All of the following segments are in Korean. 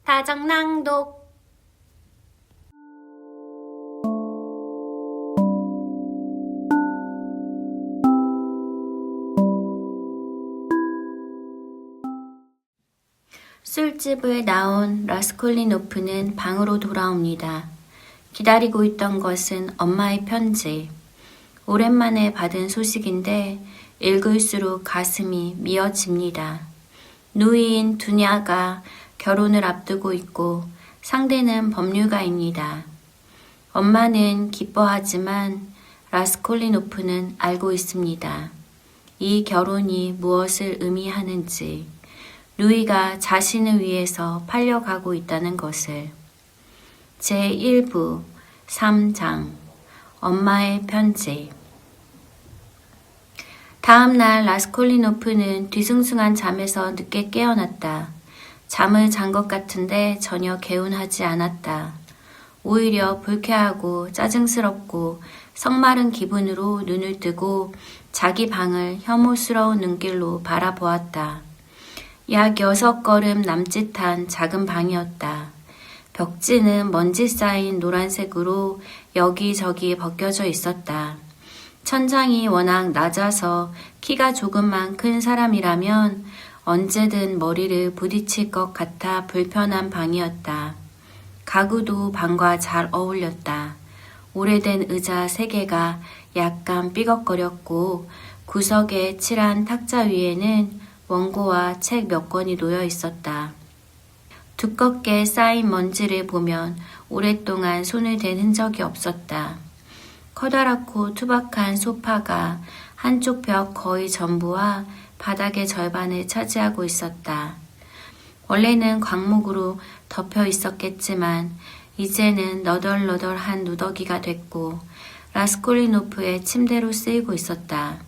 다정낭독. 술집을 나온 라스콜리노프는 방으로 돌아옵니다. 기다리고 있던 것은 엄마의 편지. 오랜만에 받은 소식인데 읽을수록 가슴이 미어집니다. 누이인 두냐가 결혼을 앞두고 있고 상대는 법률가입니다. 엄마는 기뻐하지만 라스콜리노프는 알고 있습니다. 이 결혼이 무엇을 의미하는지, 누이가 자신을 위해서 팔려가고 있다는 것을. 제1부 3장 엄마의 편지. 다음 날 라스콜리노프는 뒤숭숭한 잠에서 늦게 깨어났다. 잠을 잔 것 같은데 전혀 개운하지 않았다. 오히려 불쾌하고 짜증스럽고 성마른 기분으로 눈을 뜨고 자기 방을 혐오스러운 눈길로 바라보았다. 약 6걸음 남짓한 작은 방이었다. 벽지는 먼지 쌓인 노란색으로 여기저기 벗겨져 있었다. 천장이 워낙 낮아서 키가 조금만 큰 사람이라면 언제든 머리를 부딪힐 것 같아 불편한 방이었다. 가구도 방과 잘 어울렸다. 오래된 의자 3개가 약간 삐걱거렸고 구석에 칠한 탁자 위에는 원고와 책 몇 권이 놓여 있었다. 두껍게 쌓인 먼지를 보면 오랫동안 손을 댄 흔적이 없었다. 커다랗고 투박한 소파가 한쪽 벽 거의 전부와 바닥의 절반을 차지하고 있었다. 원래는 광목으로 덮여 있었겠지만 이제는 너덜너덜한 누더기가 됐고 라스콜리노프의 침대로 쓰이고 있었다.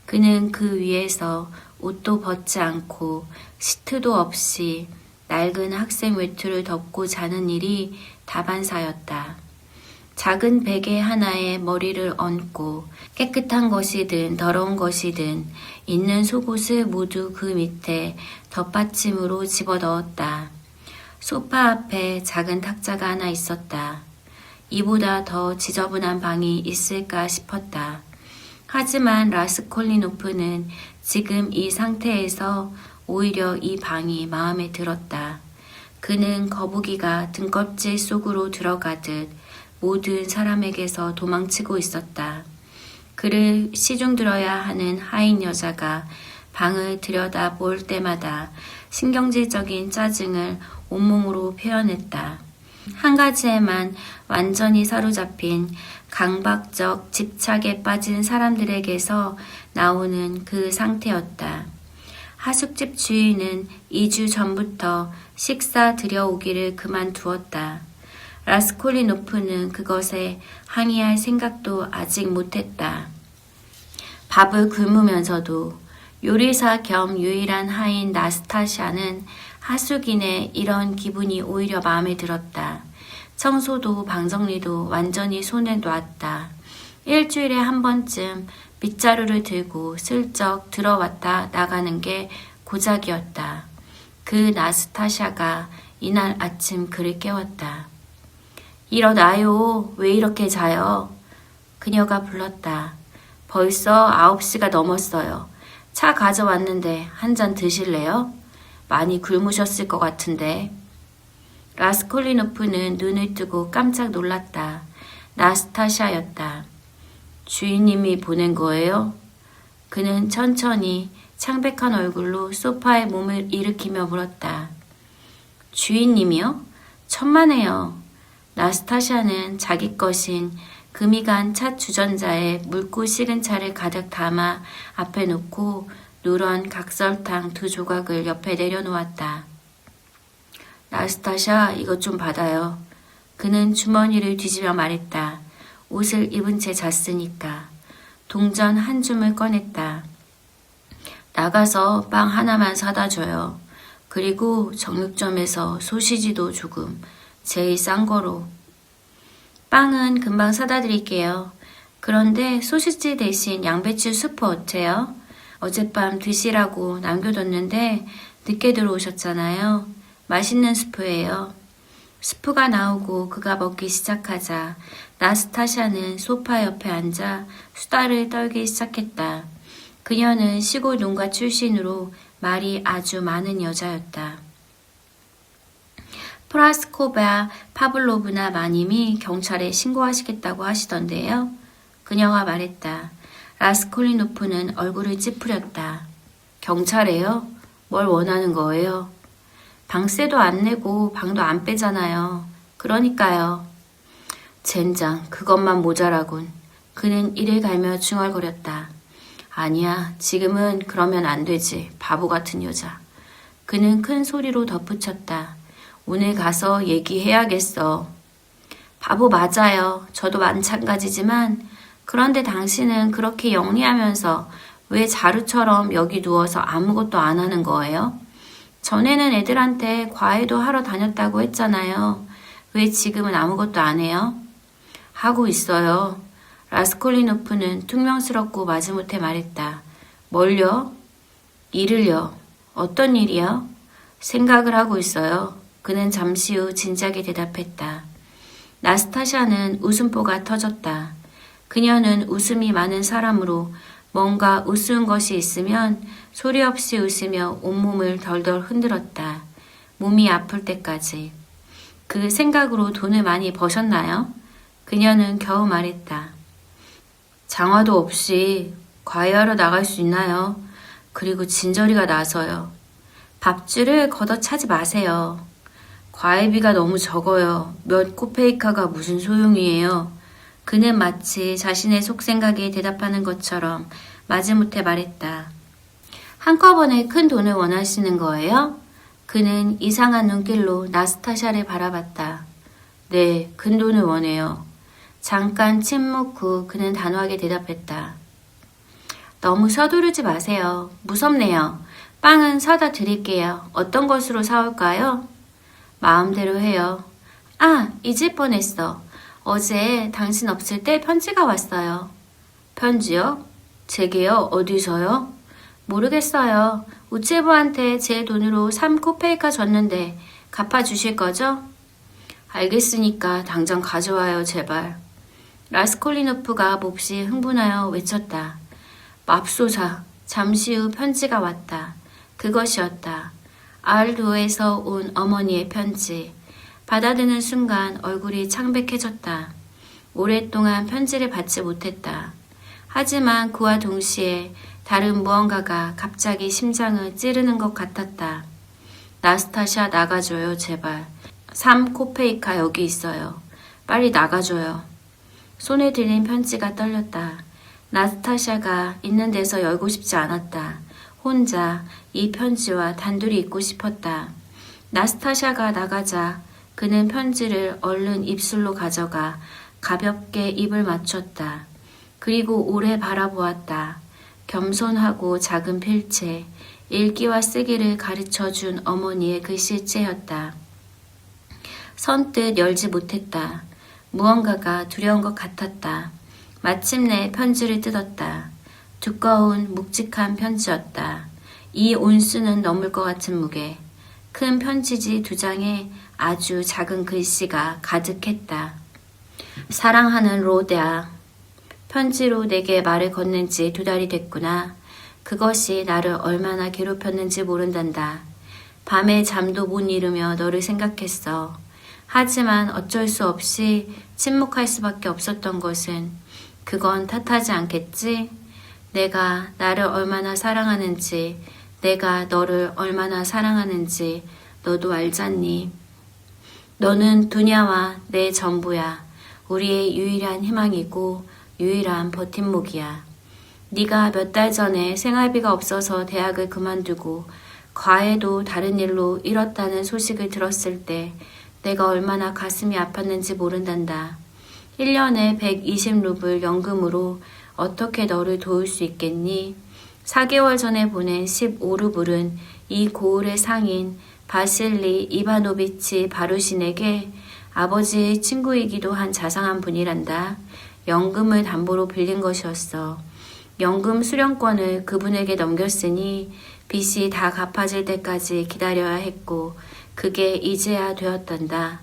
그는 그 위에서 옷도 벗지 않고 시트도 없이 낡은 학생 외투를 덮고 자는 일이 다반사였다. 작은 베개 하나에 머리를 얹고 깨끗한 것이든 더러운 것이든 있는 속옷을 모두 그 밑에 덧받침으로 집어넣었다. 소파 앞에 작은 탁자가 하나 있었다. 이보다 더 지저분한 방이 있을까 싶었다. 하지만 라스콜리노프는 지금 이 상태에서 오히려 이 방이 마음에 들었다. 그는 거북이가 등껍질 속으로 들어가듯 모든 사람에게서 도망치고 있었다. 그를 시중들어야 하는 하인 여자가 방을 들여다볼 때마다 신경질적인 짜증을 온몸으로 표현했다. 한 가지에만 완전히 사로잡힌 강박적 집착에 빠진 사람들에게서 나오는 그 상태였다. 하숙집 주인은 2주 전부터 식사 들여오기를 그만두었다. 라스콜리노프는 그것에 항의할 생각도 아직 못했다. 밥을 굶으면서도 요리사 겸 유일한 하인 나스타샤는 하숙인의 이런 기분이 오히려 마음에 들었다. 청소도 방정리도 완전히 손에 놨다. 일주일에 한 번쯤 빗자루를 들고 슬쩍 들어왔다 나가는 게 고작이었다. 그 나스타샤가 이날 아침 그를 깨웠다. 일어나요. 왜 이렇게 자요? 그녀가 불렀다. 벌써 9시가 넘었어요. 차 가져왔는데 한 잔 드실래요? 많이 굶으셨을 것 같은데. 라스콜리노프는 눈을 뜨고 깜짝 놀랐다. 나스타샤였다. 주인님이 보낸 거예요? 그는 천천히 창백한 얼굴로 소파에 몸을 일으키며 물었다. 주인님이요? 천만에요. 나스타샤는 자기 것인 금이 간 차 주전자에 묽고 식은 차를 가득 담아 앞에 놓고 누런 각설탕 2조각을 옆에 내려놓았다. 나스타샤, 이것 좀 받아요. 그는 주머니를 뒤지며 말했다. 옷을 입은 채 잤으니까. 동전 한 줌을 꺼냈다. 나가서 빵 하나만 사다 줘요. 그리고 정육점에서 소시지도 조금. 제일 싼 거로. 빵은 금방 사다 드릴게요. 그런데 소시지 대신 양배추 수프 어때요? 어젯밤 드시라고 남겨뒀는데 늦게 들어오셨잖아요. 맛있는 수프예요. 수프가 나오고 그가 먹기 시작하자 나스타샤는 소파 옆에 앉아 수다를 떨기 시작했다. 그녀는 시골 농가 출신으로 말이 아주 많은 여자였다. 프라스코바 파블로브나 마님이 경찰에 신고하시겠다고 하시던데요. 그녀가 말했다. 라스콜리노프는 얼굴을 찌푸렸다. 경찰에요? 뭘 원하는 거예요? 방세도 안 내고 방도 안 빼잖아요. 그러니까요. 젠장, 그것만 모자라군. 그는 이를 갈며 중얼거렸다. 아니야, 지금은 그러면 안 되지. 바보 같은 여자. 그는 큰 소리로 덧붙였다. 오늘 가서 얘기해야겠어. 바보 맞아요. 저도 마찬가지지만 그런데 당신은 그렇게 영리하면서 왜 자루처럼 여기 누워서 아무것도 안 하는 거예요? 전에는 애들한테 과외도 하러 다녔다고 했잖아요. 왜 지금은 아무것도 안 해요? 하고 있어요. 라스콜리노프는 퉁명스럽고 마지못해 말했다. 뭘요? 일을요. 어떤 일이요? 생각을 하고 있어요. 그는 잠시 후 진지하게 대답했다. 나스타샤는 웃음보가 터졌다. 그녀는 웃음이 많은 사람으로 뭔가 우스운 것이 있으면 소리 없이 웃으며 온몸을 덜덜 흔들었다. 몸이 아플 때까지. 그 생각으로 돈을 많이 버셨나요? 그녀는 겨우 말했다. 장화도 없이 과외하러 나갈 수 있나요? 그리고 진저리가 나서요. 밥줄을 걷어차지 마세요. 과외비가 너무 적어요. 몇 코페이카가 무슨 소용이에요. 그는 마치 자신의 속생각에 대답하는 것처럼 마지못해 말했다. 한꺼번에 큰 돈을 원하시는 거예요? 그는 이상한 눈길로 나스타샤를 바라봤다. 네, 큰 돈을 원해요. 잠깐 침묵 후 그는 단호하게 대답했다. 너무 서두르지 마세요. 무섭네요. 빵은 사다 드릴게요. 어떤 것으로 사올까요? 마음대로 해요. 아, 잊을 뻔했어. 어제 당신 없을 때 편지가 왔어요. 편지요? 제게요? 어디서요? 모르겠어요. 우체부한테 제 돈으로 3코페이카 줬는데 갚아주실 거죠? 알겠으니까 당장 가져와요, 제발. 라스콜리노프가 몹시 흥분하여 외쳤다. 맙소사. 잠시 후 편지가 왔다. 그것이었다. 알루에서 온 어머니의 편지. 받아드는 순간 얼굴이 창백해졌다. 오랫동안 편지를 받지 못했다. 하지만 그와 동시에 다른 무언가가 갑자기 심장을 찌르는 것 같았다. 나스타샤 나가줘요, 제발. 3코페이카 여기 있어요. 빨리 나가줘요. 손에 들린 편지가 떨렸다. 나스타샤가 있는 데서 열고 싶지 않았다. 혼자 이 편지와 단둘이 있고 싶었다. 나스타샤가 나가자 그는 편지를 얼른 입술로 가져가 가볍게 입을 맞췄다. 그리고 오래 바라보았다. 겸손하고 작은 필체, 읽기와 쓰기를 가르쳐준 어머니의 글씨체였다. 선뜻 열지 못했다. 무언가가 두려운 것 같았다. 마침내 편지를 뜯었다. 두꺼운 묵직한 편지였다. 이 온수는 넘을 것 같은 무게. 큰 편지지 2장에 아주 작은 글씨가 가득했다. 사랑하는 로데아. 편지로 내게 말을 건넨 지 2달이 됐구나. 그것이 나를 얼마나 괴롭혔는지 모른단다. 밤에 잠도 못 이루며 너를 생각했어. 하지만 어쩔 수 없이 침묵할 수밖에 없었던 것은 그건 탓하지 않겠지? 내가 나를 얼마나 사랑하는지, 내가 너를 얼마나 사랑하는지 너도 알잖니? 너는 두냐와 내 전부야. 우리의 유일한 희망이고 유일한 버팀목이야. 네가 몇 달 전에 생활비가 없어서 대학을 그만두고 과외도 다른 일로 잃었다는 소식을 들었을 때 내가 얼마나 가슴이 아팠는지 모른단다. 1년에 120루블 연금으로 어떻게 너를 도울 수 있겠니? 4개월 전에 보낸 15루블은 이 고을의 상인 바실리 이바노비치 바루신에게 아버지의 친구이기도 한 자상한 분이란다. 연금을 담보로 빌린 것이었어. 연금 수령권을 그분에게 넘겼으니 빚이 다 갚아질 때까지 기다려야 했고 그게 이제야 되었단다.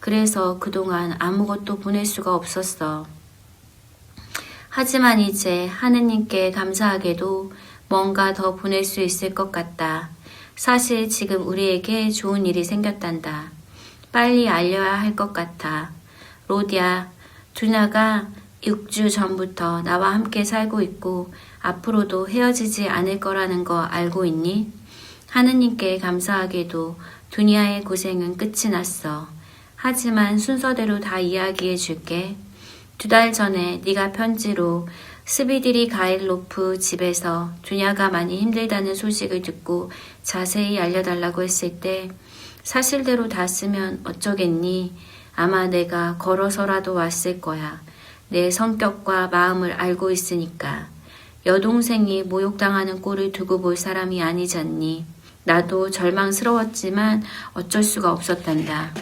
그래서 그동안 아무것도 보낼 수가 없었어. 하지만 이제 하느님께 감사하게도 뭔가 더 보낼 수 있을 것 같다. 사실 지금 우리에게 좋은 일이 생겼단다. 빨리 알려야 할 것 같아. 로디야, 두나가 6주 전부터 나와 함께 살고 있고 앞으로도 헤어지지 않을 거라는 거 알고 있니? 하느님께 감사하게도 두니아의 고생은 끝이 났어. 하지만 순서대로 다 이야기해 줄게. 2달 전에 네가 편지로 스비드리 가일로프 집에서 두냐가 많이 힘들다는 소식을 듣고 자세히 알려달라고 했을 때 사실대로 다 쓰면 어쩌겠니? 아마 내가 걸어서라도 왔을 거야. 내 성격과 마음을 알고 있으니까. 여동생이 모욕당하는 꼴을 두고 볼 사람이 아니잖니. 나도 절망스러웠지만 어쩔 수가 없었단다.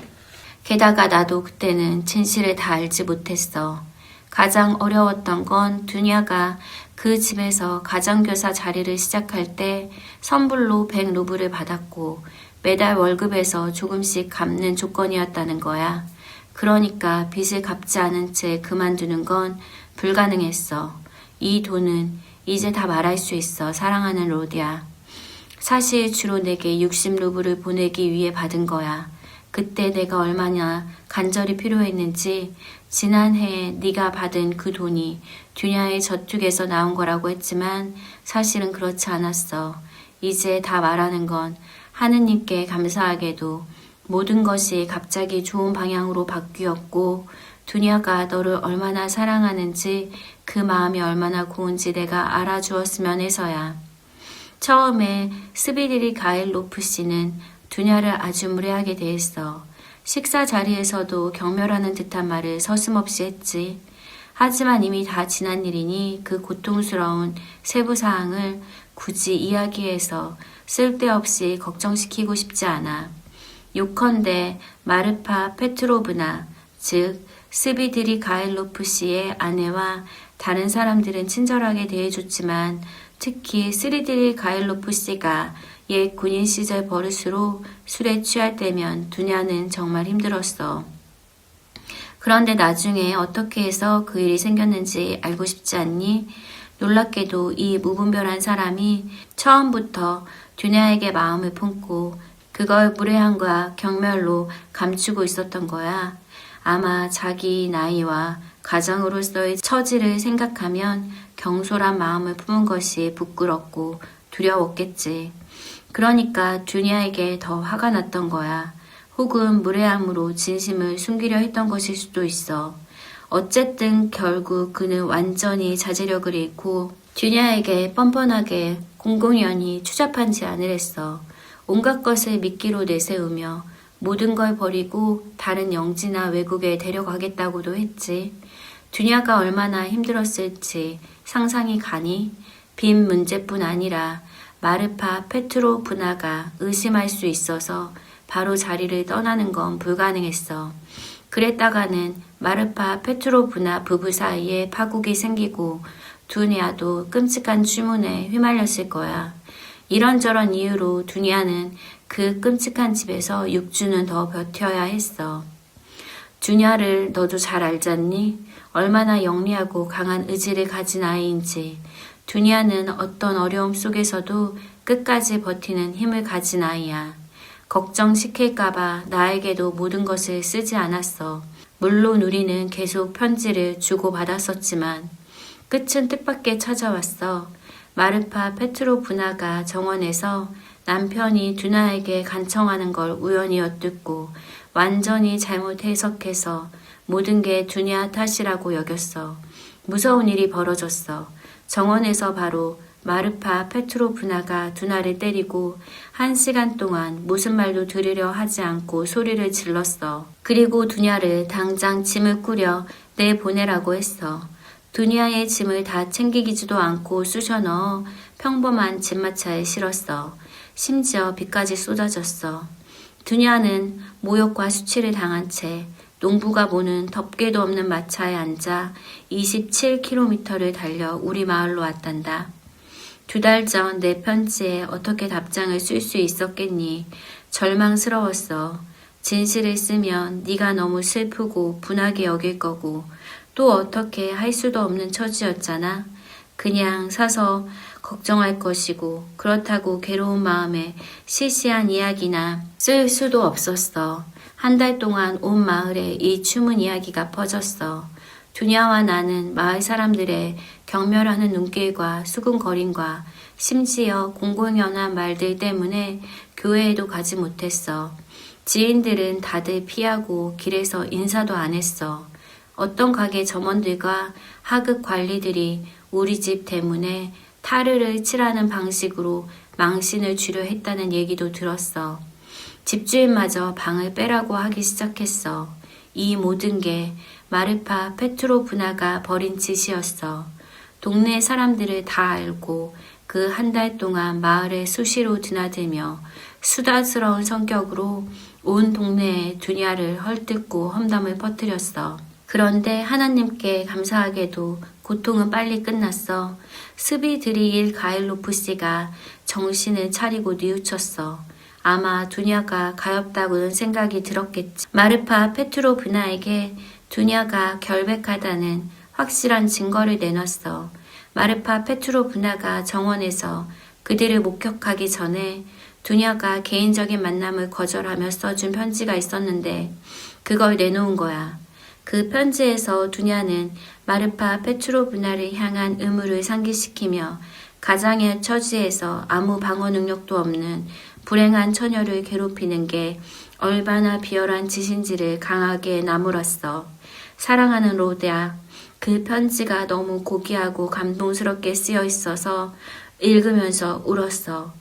게다가 나도 그때는 진실을 다 알지 못했어. 가장 어려웠던 건 두냐가 그 집에서 가정교사 자리를 시작할 때 선불로 100루블을 받았고 매달 월급에서 조금씩 갚는 조건이었다는 거야. 그러니까 빚을 갚지 않은 채 그만두는 건 불가능했어. 이 돈은 이제 다 말할 수 있어. 사랑하는 로디야. 사실 주로 내게 60루블을 보내기 위해 받은 거야. 그때 내가 얼마나 간절히 필요했는지 지난해에 네가 받은 그 돈이 두냐의 저축에서 나온 거라고 했지만 사실은 그렇지 않았어. 이제 다 말하는 건 하느님께 감사하게도 모든 것이 갑자기 좋은 방향으로 바뀌었고 두냐가 너를 얼마나 사랑하는지 그 마음이 얼마나 고운지 내가 알아주었으면 해서야. 처음에 스비드리 가일로프 씨는 두냐를 아주 무례하게 대했어. 식사 자리에서도 경멸하는 듯한 말을 서슴없이 했지. 하지만 이미 다 지난 일이니 그 고통스러운 세부사항을 굳이 이야기해서 쓸데없이 걱정시키고 싶지 않아. 요컨대 마르파 페트로브나, 즉 스비드리 가일로프 씨의 아내와 다른 사람들은 친절하게 대해줬지만 특히 스비드리 가일로프 씨가 옛 군인 시절 버릇으로 술에 취할 때면 두냐는 정말 힘들었어. 그런데 나중에 어떻게 해서 그 일이 생겼는지 알고 싶지 않니? 놀랍게도 이 무분별한 사람이 처음부터 두냐에게 마음을 품고 그걸 무례함과 경멸로 감추고 있었던 거야. 아마 자기 나이와 가장으로서의 처지를 생각하면 경솔한 마음을 품은 것이 부끄럽고 두려웠겠지. 그러니까 두냐에게 더 화가 났던 거야. 혹은 무례함으로 진심을 숨기려 했던 것일 수도 있어. 어쨌든 결국 그는 완전히 자제력을 잃고 두냐에게 뻔뻔하게 공공연히 추잡한 제안을 했어. 온갖 것을 미끼로 내세우며 모든 걸 버리고 다른 영지나 외국에 데려가겠다고도 했지. 두냐가 얼마나 힘들었을지 상상이 가니? 빚 문제뿐 아니라 마르파 페트로브나가 의심할 수 있어서 바로 자리를 떠나는 건 불가능했어. 그랬다가는 마르파 페트로브나 부부 사이에 파국이 생기고 두냐도 끔찍한 추문에 휘말렸을 거야. 이런저런 이유로 두냐는 그 끔찍한 집에서 6주는 더 버텨야 했어. 두냐를 너도 잘 알잖니? 얼마나 영리하고 강한 의지를 가진 아이인지. 두냐는 어떤 어려움 속에서도 끝까지 버티는 힘을 가진 아이야. 걱정시킬까봐 나에게도 모든 것을 쓰지 않았어. 물론 우리는 계속 편지를 주고받았었지만 끝은 뜻밖의 찾아왔어. 마르파 페트로브나가 정원에서 남편이 두나에게 간청하는 걸 우연히 엿듣고 완전히 잘못 해석해서 모든 게 두냐 탓이라고 여겼어. 무서운 일이 벌어졌어. 정원에서 바로 마르파 페트로브나가 두나를 때리고 1시간 동안 무슨 말도 들으려 하지 않고 소리를 질렀어. 그리고 두냐를 당장 짐을 꾸려 내보내라고 했어. 두냐의 짐을 다 챙기기지도 않고 쑤셔 넣어 평범한 짐마차에 실었어. 심지어 비까지 쏟아졌어. 두냐는 모욕과 수치를 당한 채 농부가 보는 덮개도 없는 마차에 앉아 27km를 달려 우리 마을로 왔단다. 2달 전 내 편지에 어떻게 답장을 쓸 수 있었겠니? 절망스러웠어. 진실을 쓰면 네가 너무 슬프고 분하게 여길 거고 또 어떻게 할 수도 없는 처지였잖아. 그냥 사서 걱정할 것이고 그렇다고 괴로운 마음에 시시한 이야기나 쓸 수도 없었어. 한 달 동안 온 마을에 이 추문 이야기가 퍼졌어. 두냐와 나는 마을 사람들의 경멸하는 눈길과 수군거림과 심지어 공공연한 말들 때문에 교회에도 가지 못했어. 지인들은 다들 피하고 길에서 인사도 안 했어. 어떤 가게 점원들과 하급 관리들이 우리 집 대문에 타르를 칠하는 방식으로 망신을 주려 했다는 얘기도 들었어. 집주인마저 방을 빼라고 하기 시작했어. 이 모든 게 마르파 페트로브나가 벌인 짓이었어. 동네 사람들을 다 알고 그 한 달 동안 마을에 수시로 드나들며 수다스러운 성격으로 온 동네에 두냐를 헐뜯고 험담을 퍼뜨렸어. 그런데 하나님께 감사하게도 고통은 빨리 끝났어. 스비드리일 가일로프 씨가 정신을 차리고 뉘우쳤어. 아마 두냐가 가엾다고는 생각이 들었겠지. 마르파 페트로브나에게 두냐가 결백하다는 확실한 증거를 내놨어. 마르파 페트로브나가 정원에서 그들을 목격하기 전에 두냐가 개인적인 만남을 거절하며 써준 편지가 있었는데 그걸 내놓은 거야. 그 편지에서 두냐는 마르파 페트로브나를 향한 의무를 상기시키며 가장의 처지에서 아무 방어 능력도 없는 불행한 처녀를 괴롭히는 게 얼마나 비열한 짓인지를 강하게 나무랐어. 사랑하는 로드야, 그 편지가 너무 고귀하고 감동스럽게 쓰여 있어서 읽으면서 울었어.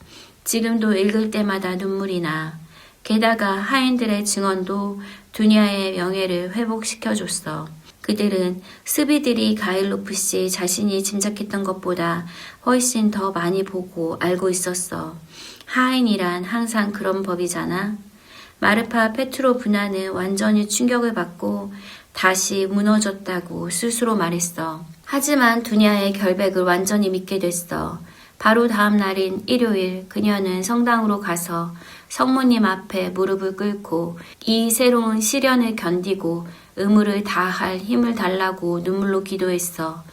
지금도 읽을 때마다 눈물이 나. 게다가 하인들의 증언도 두냐의 명예를 회복시켜줬어. 그들은 스비드리 가일로프 씨 자신이 짐작했던 것보다 훨씬 더 많이 보고 알고 있었어. 하인이란 항상 그런 법이잖아. 마르파 페트로브나는 완전히 충격을 받고 다시 무너졌다고 스스로 말했어. 하지만 두냐의 결백을 완전히 믿게 됐어. 바로 다음 날인 일요일 그녀는 성당으로 가서 성모님 앞에 무릎을 꿇고 이 새로운 시련을 견디고 의무를 다할 힘을 달라고 눈물로 기도했어.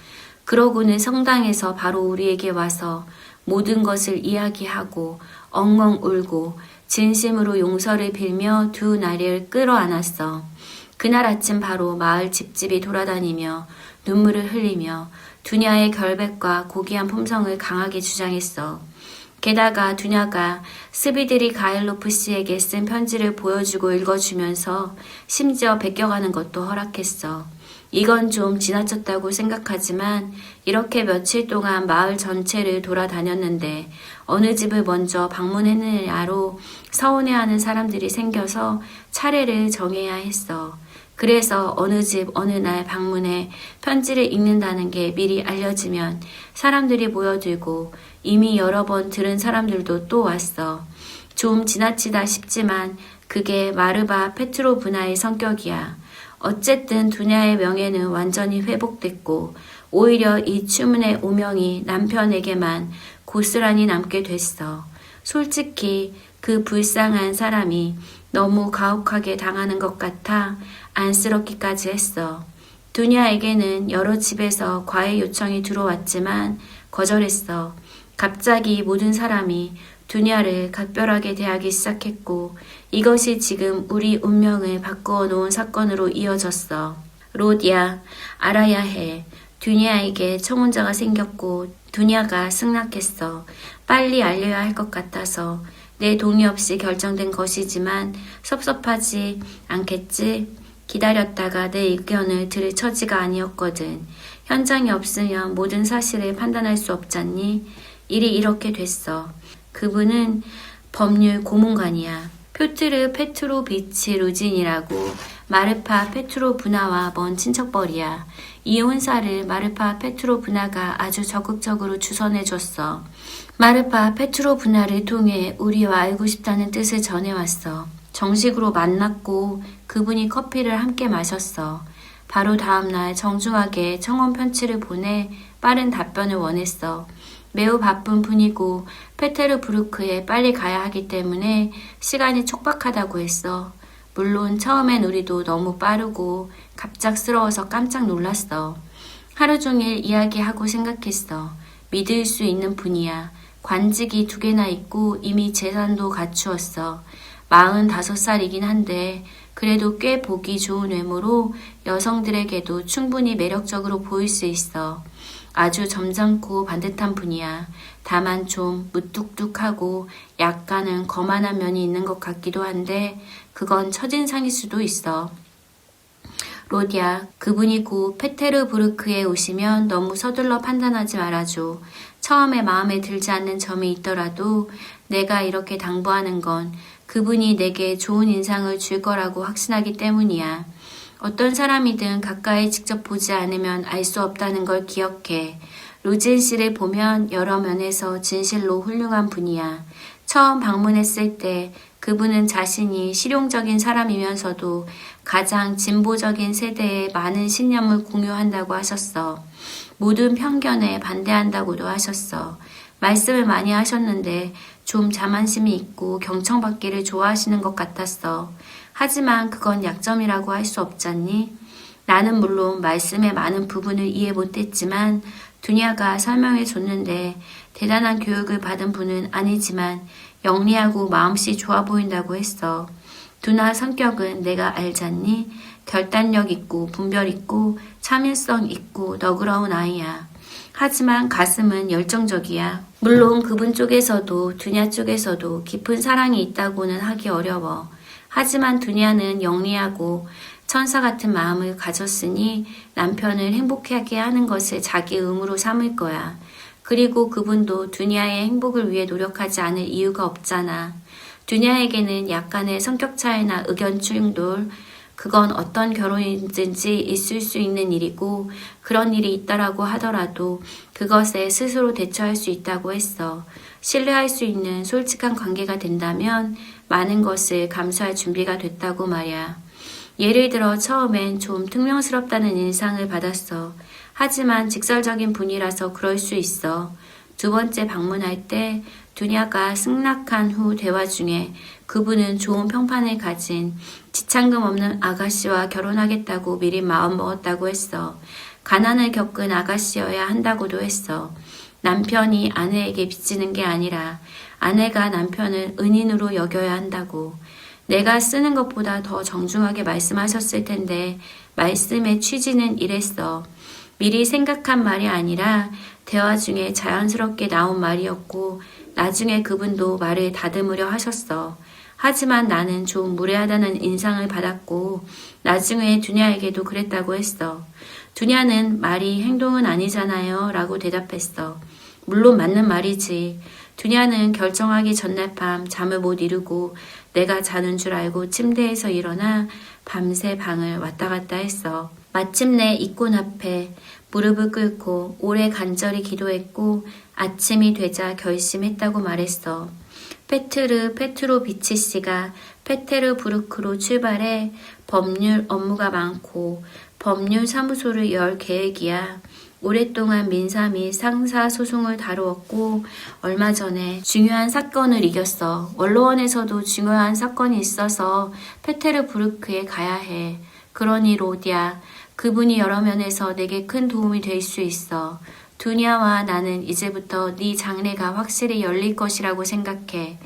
그러고는 성당에서 바로 우리에게 와서 모든 것을 이야기하고 엉엉 울고 진심으로 용서를 빌며 두 나리를 끌어안았어. 그날 아침 바로 마을 집집이 돌아다니며 눈물을 흘리며 두냐의 결백과 고귀한 품성을 강하게 주장했어. 게다가 두냐가 스비드리 가일로프 씨에게 쓴 편지를 보여주고 읽어주면서 심지어 베껴가는 것도 허락했어. 이건 좀 지나쳤다고 생각하지만 이렇게 며칠 동안 마을 전체를 돌아다녔는데 어느 집을 먼저 방문했느냐로 서운해하는 사람들이 생겨서 차례를 정해야 했어. 그래서 어느 집 어느 날 방문해 편지를 읽는다는 게 미리 알려지면 사람들이 모여들고 이미 여러 번 들은 사람들도 또 왔어. 좀 지나치다 싶지만 그게 마르바 페트로브나의 성격이야. 어쨌든 두냐의 명예는 완전히 회복됐고 오히려 이 추문의 오명이 남편에게만 고스란히 남게 됐어. 솔직히 그 불쌍한 사람이 너무 가혹하게 당하는 것 같아 안쓰럽기까지 했어. 두냐에게는 여러 집에서 과외 요청이 들어왔지만 거절했어. 갑자기 모든 사람이 두냐를 각별하게 대하기 시작했고 이것이 지금 우리 운명을 바꾸어 놓은 사건으로 이어졌어. 로디야, 알아야 해. 두냐에게 청혼자가 생겼고 두냐가 승낙했어. 빨리 알려야 할 것 같아서 내 동의 없이 결정된 것이지만 섭섭하지 않겠지? 기다렸다가 내 의견을 들을 처지가 아니었거든. 현장이 없으면 모든 사실을 판단할 수 없잖니? 일이 이렇게 됐어. 그분은 법률 고문관이야. 표트르 페트로비치 루진이라고 마르파 페트로브나와 먼 친척벌이야. 이 혼사를 마르파 페트로브나가 아주 적극적으로 주선해줬어. 마르파 페트로브나를 통해 우리와 알고 싶다는 뜻을 전해왔어. 정식으로 만났고 그분이 커피를 함께 마셨어. 바로 다음날 정중하게 청원 편지를 보내 빠른 답변을 원했어. 매우 바쁜 분이고 페테르부르크에 빨리 가야 하기 때문에 시간이 촉박하다고 했어. 물론 처음엔 우리도 너무 빠르고 갑작스러워서 깜짝 놀랐어. 하루 종일 이야기하고 생각했어. 믿을 수 있는 분이야. 관직이 2개나 있고 이미 재산도 갖추었어. 45살이긴 한데 그래도 꽤 보기 좋은 외모로 여성들에게도 충분히 매력적으로 보일 수 있어. 아주 점잖고 반듯한 분이야. 다만 좀 무뚝뚝하고 약간은 거만한 면이 있는 것 같기도 한데 그건 첫인상일 수도 있어. 로디야, 그분이 곧 페테르부르크에 오시면 너무 서둘러 판단하지 말아줘. 처음에 마음에 들지 않는 점이 있더라도 내가 이렇게 당부하는 건 그분이 내게 좋은 인상을 줄 거라고 확신하기 때문이야. 어떤 사람이든 가까이 직접 보지 않으면 알 수 없다는 걸 기억해. 루진 씨를 보면 여러 면에서 진실로 훌륭한 분이야. 처음 방문했을 때 그분은 자신이 실용적인 사람이면서도 가장 진보적인 세대에 많은 신념을 공유한다고 하셨어. 모든 편견에 반대한다고도 하셨어. 말씀을 많이 하셨는데 좀 자만심이 있고 경청받기를 좋아하시는 것 같았어. 하지만 그건 약점이라고 할 수 없잖니? 나는 물론 말씀의 많은 부분을 이해 못했지만 두냐가 설명해 줬는데 대단한 교육을 받은 분은 아니지만 영리하고 마음씨 좋아 보인다고 했어. 두나 성격은 내가 알잖니? 결단력 있고 분별 있고 참을성 있고 너그러운 아이야. 하지만 가슴은 열정적이야. 물론 그분 쪽에서도 두냐 쪽에서도 깊은 사랑이 있다고는 하기 어려워. 하지만 두냐는 영리하고 천사 같은 마음을 가졌으니 남편을 행복하게 하는 것을 자기 의무로 삼을 거야. 그리고 그분도 두냐의 행복을 위해 노력하지 않을 이유가 없잖아. 두냐에게는 약간의 성격 차이나 의견 충돌, 그건 어떤 결혼이든지 있을 수 있는 일이고 그런 일이 있다라고 하더라도 그것에 스스로 대처할 수 있다고 했어. 신뢰할 수 있는 솔직한 관계가 된다면 많은 것을 감수할 준비가 됐다고 말이야. 예를 들어 처음엔 좀 퉁명스럽다는 인상을 받았어. 하지만 직설적인 분이라서 그럴 수 있어. 2번째 방문할 때 두냐가 승낙한 후 대화 중에 그분은 좋은 평판을 가진 지창금 없는 아가씨와 결혼하겠다고 미리 마음먹었다고 했어. 가난을 겪은 아가씨여야 한다고도 했어. 남편이 아내에게 빚지는 게 아니라 아내가 남편을 은인으로 여겨야 한다고. 내가 쓰는 것보다 더 정중하게 말씀하셨을 텐데 말씀의 취지는 이랬어. 미리 생각한 말이 아니라 대화 중에 자연스럽게 나온 말이었고 나중에 그분도 말을 다듬으려 하셨어. 하지만 나는 좀 무례하다는 인상을 받았고 나중에 두냐에게도 그랬다고 했어. 두냐는 말이 행동은 아니잖아요 라고 대답했어. 물론 맞는 말이지. 두냐는 결정하기 전날 밤 잠을 못 이루고 내가 자는 줄 알고 침대에서 일어나 밤새 방을 왔다 갔다 했어. 마침내 입군 앞에 무릎을 꿇고 오래 간절히 기도했고 아침이 되자 결심했다고 말했어. 페트로비치 씨가 페테르부르크로 출발해 법률 업무가 많고 법률 사무소를 열 계획이야. 오랫동안 민사 및 상사 소송을 다루었고 얼마 전에 중요한 사건을 이겼어. 원로원에서도 중요한 사건이 있어서 페테르부르크에 가야 해. 그러니 로디야, 그분이 여러 면에서 내게 큰 도움이 될 수 있어. 두냐와 나는 이제부터 네 장래가 확실히 열릴 것이라고 생각해.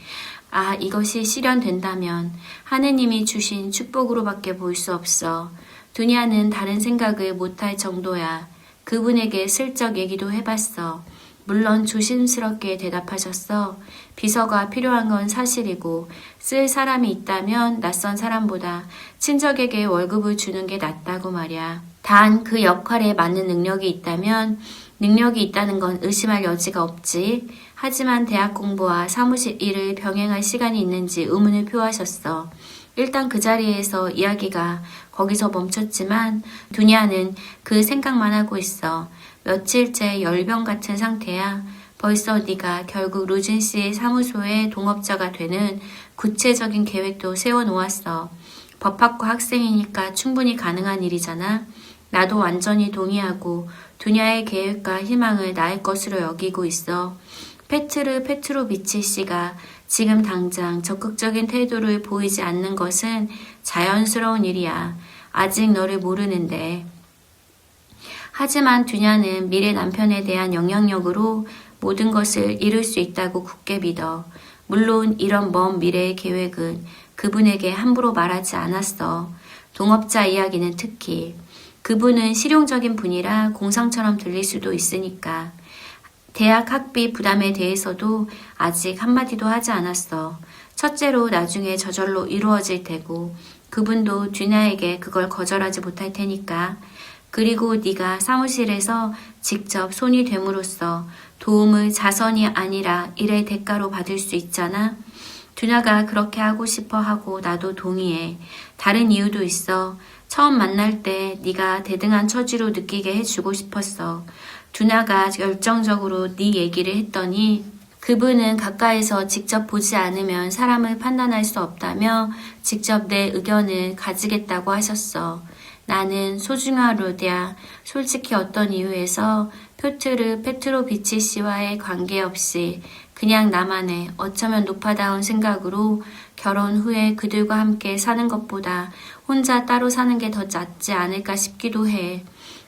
아, 이것이 실현된다면 하느님이 주신 축복으로밖에 볼 수 없어. 두냐는 다른 생각을 못할 정도야. 그분에게 슬쩍 얘기도 해봤어. 물론 조심스럽게 대답하셨어. 비서가 필요한 건 사실이고 쓸 사람이 있다면 낯선 사람보다 친척에게 월급을 주는 게 낫다고 말이야. 단 그 역할에 맞는 능력이 있다면 능력이 있다는 건 의심할 여지가 없지. 하지만 대학 공부와 사무실 일을 병행할 시간이 있는지 의문을 표하셨어. 일단 그 자리에서 이야기가 거기서 멈췄지만 두냐는 그 생각만 하고 있어. 며칠째 열병 같은 상태야. 벌써 네가 결국 루진 씨의 사무소의 동업자가 되는 구체적인 계획도 세워놓았어. 법학과 학생이니까 충분히 가능한 일이잖아. 나도 완전히 동의하고 두냐의 계획과 희망을 나의 것으로 여기고 있어. 페트르 페트로비치 씨가 지금 당장 적극적인 태도를 보이지 않는 것은 자연스러운 일이야. 아직 너를 모르는데. 하지만 두냐는 미래 남편에 대한 영향력으로 모든 것을 이룰 수 있다고 굳게 믿어. 물론 이런 먼 미래의 계획은 그분에게 함부로 말하지 않았어. 동업자 이야기는 특히. 그분은 실용적인 분이라 공상처럼 들릴 수도 있으니까. 대학 학비 부담에 대해서도 아직 한마디도 하지 않았어. 첫째로 나중에 저절로 이루어질 테고 그분도 듀냐에게 그걸 거절하지 못할 테니까. 그리고 네가 사무실에서 직접 손이 됨으로써 도움을 자선이 아니라 일의 대가로 받을 수 있잖아. 듀냐가 그렇게 하고 싶어 하고 나도 동의해. 다른 이유도 있어. 처음 만날 때 네가 대등한 처지로 느끼게 해주고 싶었어. 듀냐가 열정적으로 네 얘기를 했더니 그분은 가까이서 직접 보지 않으면 사람을 판단할 수 없다며 직접 내 의견을 가지겠다고 하셨어. 나는 소중한 로디야. 솔직히 어떤 이유에서 표트르 페트로비치 씨와의 관계없이 그냥 나만의 어쩌면 노파다운 생각으로 결혼 후에 그들과 함께 사는 것보다 혼자 따로 사는 게 더 낫지 않을까 싶기도 해.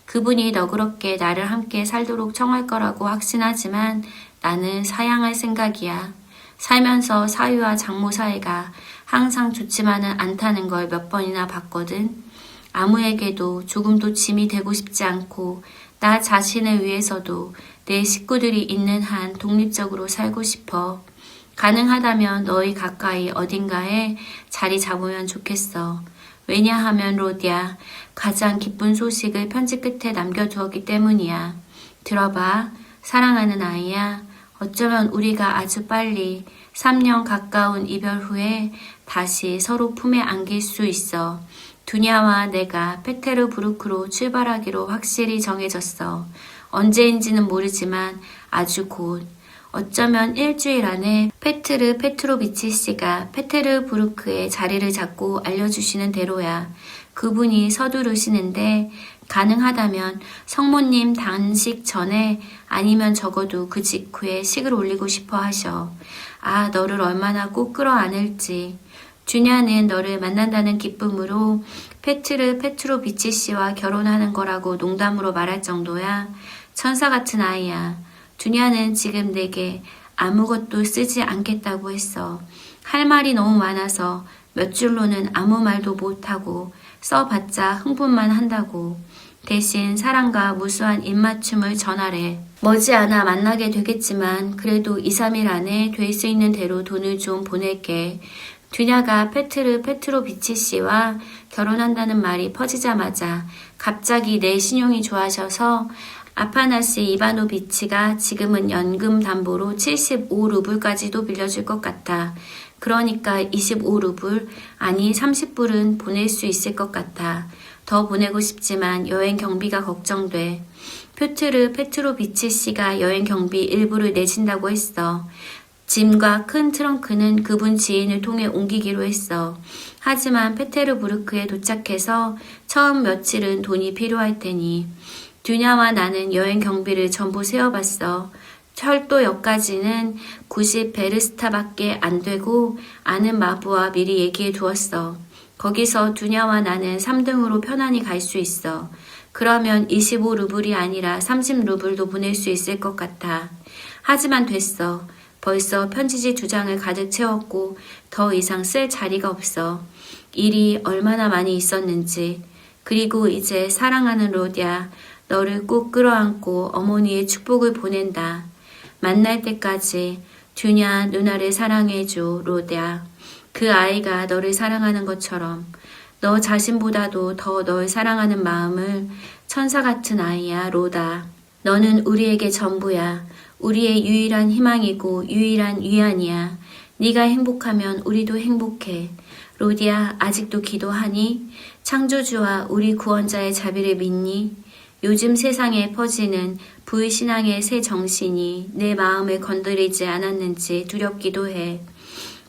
그분이 너그럽게 나를 함께 살도록 청할 거라고 확신하지만 나는 사양할 생각이야. 살면서 사위와 장모 사이가 항상 좋지만은 않다는 걸 몇 번이나 봤거든. 아무에게도 조금도 짐이 되고 싶지 않고 나 자신을 위해서도 내 식구들이 있는 한 독립적으로 살고 싶어. 가능하다면 너희 가까이 어딘가에 자리 잡으면 좋겠어. 왜냐하면 로디야, 가장 기쁜 소식을 편지 끝에 남겨두었기 때문이야. 들어봐. 사랑하는 아이야. 어쩌면 우리가 아주 빨리 3년 가까운 이별 후에 다시 서로 품에 안길 수 있어. 두냐와 내가 페테르부르크로 출발하기로 확실히 정해졌어. 언제인지는 모르지만 아주 곧. 어쩌면 일주일 안에 페트르 페트로비치 씨가 페테르부르크에 자리를 잡고 알려주시는 대로야. 그분이 서두르시는데 가능하다면 성모님 단식 전에 아니면 적어도 그 직후에 식을 올리고 싶어 하셔. 아, 너를 얼마나 꼭 끌어안을지. 듀냐는 너를 만난다는 기쁨으로 페트르 페트로비치 씨와 결혼하는 거라고 농담으로 말할 정도야. 천사 같은 아이야. 듀냐는 지금 내게 아무것도 쓰지 않겠다고 했어. 할 말이 너무 많아서 몇 줄로는 아무 말도 못하고 써봤자 흥분만 한다고. 대신 사랑과 무수한 입맞춤을 전하래. 머지않아 만나게 되겠지만 그래도 2, 3일 안에 될 수 있는 대로 돈을 좀 보낼게. 듀냐가 페트르 페트로비치 씨와 결혼한다는 말이 퍼지자마자 갑자기 내 신용이 좋아져서 아파나시 이바노비치가 지금은 연금 담보로 75루블까지도 빌려줄 것 같아. 그러니까 25루블, 아니 30불은 보낼 수 있을 것 같아. 더 보내고 싶지만 여행 경비가 걱정돼. 표트르 페트로비치 씨가 여행 경비 일부를 내신다고 했어. 짐과 큰 트렁크는 그분 지인을 통해 옮기기로 했어. 하지만 페테르부르크에 도착해서 처음 며칠은 돈이 필요할 테니. 듀냐와 나는 여행 경비를 전부 세어봤어. 철도역까지는 90베르스타밖에 안 되고 아는 마부와 미리 얘기해 두었어. 거기서 듀냐와 나는 3등으로 편안히 갈 수 있어. 그러면 25루블이 아니라 30루블도 보낼 수 있을 것 같아. 하지만 됐어. 벌써 편지지 2장을 가득 채웠고 더 이상 쓸 자리가 없어. 일이 얼마나 많이 있었는지. 그리고 이제 사랑하는 로디야, 너를 꼭 끌어안고 어머니의 축복을 보낸다. 만날 때까지 듀냐 누나를 사랑해줘, 로디야. 그 아이가 너를 사랑하는 것처럼 너 자신보다도 더 널 사랑하는 마음을 천사 같은 아이야, 로다. 너는 우리에게 전부야. 우리의 유일한 희망이고 유일한 위안이야. 네가 행복하면 우리도 행복해. 로디야, 아직도 기도하니? 창조주와 우리 구원자의 자비를 믿니? 요즘 세상에 퍼지는 불신앙의 새 정신이 내 마음을 건드리지 않았는지 두렵기도 해.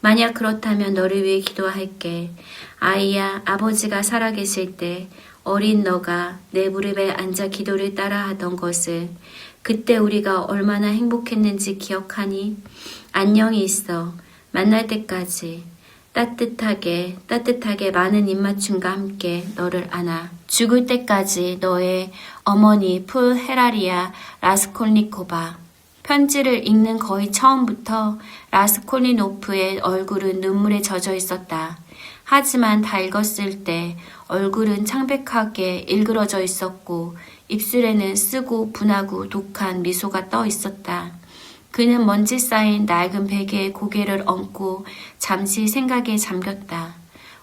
만약 그렇다면 너를 위해 기도할게. 아이야, 아버지가 살아계실 때 어린 너가 내 무릎에 앉아 기도를 따라 하던 것을 그때 우리가 얼마나 행복했는지 기억하니? 안녕히 있어. 만날 때까지. 따뜻하게 많은 입맞춤과 함께 너를 안아. 죽을 때까지 너의 어머니 풀 헤라리아 라스콜니코바. 편지를 읽는 거의 처음부터 라스콜니노프의 얼굴은 눈물에 젖어 있었다. 하지만 다 읽었을 때 얼굴은 창백하게 일그러져 있었고 입술에는 쓰고 분하고 독한 미소가 떠 있었다. 그는 먼지 쌓인 낡은 베개에 고개를 얹고 잠시 생각에 잠겼다.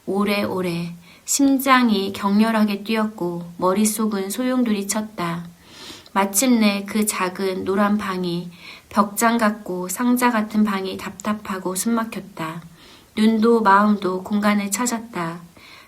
오래오래 심장이 격렬하게 뛰었고 머릿속은 소용돌이 쳤다. 마침내 그 작은 노란 방이 벽장 같고 상자 같은 방이 답답하고 숨막혔다. 눈도 마음도 공간을 찾았다.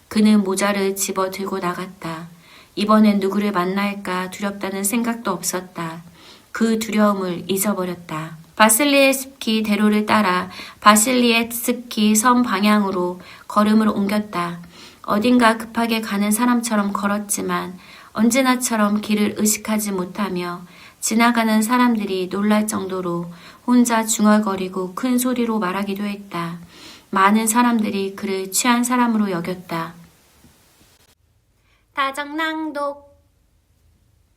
그는 모자를 집어 들고 나갔다. 이번엔 누구를 만날까 두렵다는 생각도 없었다. 그 두려움을 잊어버렸다. 바실리에스키 대로를 따라 바실리에스키 섬 방향으로 걸음을 옮겼다. 어딘가 급하게 가는 사람처럼 걸었지만 언제나처럼 길을 의식하지 못하며 지나가는 사람들이 놀랄 정도로 혼자 중얼거리고 큰 소리로 말하기도 했다. 많은 사람들이 그를 취한 사람으로 여겼다. 다정낭독